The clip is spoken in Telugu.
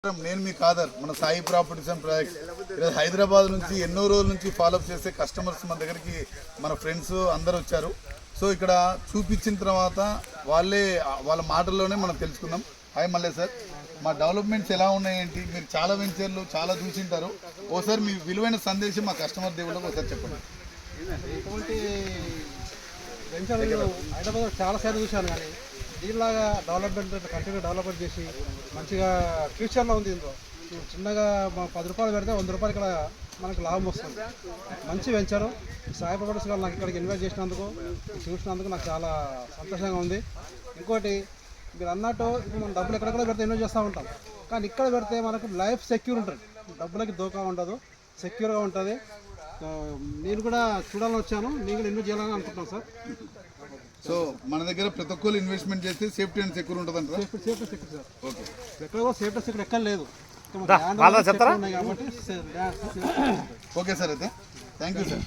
నేను మీ కాదర్ మన సాయి ప్రాపర్టీస్ అండ్ ప్రాజెక్ట్స్ ఈరోజు హైదరాబాద్ నుంచి ఎన్నో రోజుల నుంచి ఫాలోఅప్ చేసే కస్టమర్స్ మన దగ్గరికి మన ఫ్రెండ్స్ అందరు వచ్చారు. సో ఇక్కడ చూపించిన తర్వాత వాళ్ళ మాటల్లోనే మనం తెలుసుకుందాం. హాయ్ మల్లె సార్, మా డెవలప్మెంట్స్ ఎలా ఉన్నాయేంటి? మీరు చాలా వెంచర్లు చాలా చూసింటారు. ఓసారి మీ విలువైన సందేశం మా కస్టమర్ దేవుళ్ళకి ఒకసారి చెప్పండి. ఇటువంటి వెంచర్లు హైదరాబాద్ చాలా సార్లు చూశాను, కానీ దీనిలాగా డెవలప్మెంట్ కంటిన్యూ డెవలప్మెంట్ చేసి మంచిగా ఫ్యూచర్లో ఉంది. ఇందులో చిన్నగా 10 రూపాయలు పెడితే 100 రూపాయలు ఇక్కడ మనకు లాభం వస్తుంది. మంచి వెంచరు. సాయి ప్రాపర్టీస్ గారు నాకు ఇక్కడికి ఇన్వైట్ చేసినందుకు చూసినందుకు నాకు చాలా సంతోషంగా ఉంది. ఇంకోటి మీరు అన్నట్టు ఇప్పుడు మనం డబ్బులు ఎక్కడెక్కడ పెడితే ఇన్వెస్ట్ చేస్తూ ఉంటాం, కానీ ఇక్కడ పెడితే మనకు లైఫ్ సెక్యూర్ ఉంటుంది. డబ్బులకి దోకా ఉండదు, సెక్యూర్గా ఉంటుంది. నేను కూడా చూడాలని వచ్చాను, నేను కూడా ఇన్వెస్ట్ చేయాలని అనుకుంటున్నాను సార్. సో మన దగ్గర ప్రతి ఒక్కరు ఇన్వెస్ట్మెంట్ చేస్తే సేఫ్టీ అండ్ సెక్యూర్ ఉంటుంది అంటారా? Safety secure sir. ఓకే, ఎక్కడ కూడా సేఫ్టీ సెక్యూర్ ఎక్కడ లేదు ఓకే సార్, అయితే కాబట్టి థ్యాంక్ యూ సార్.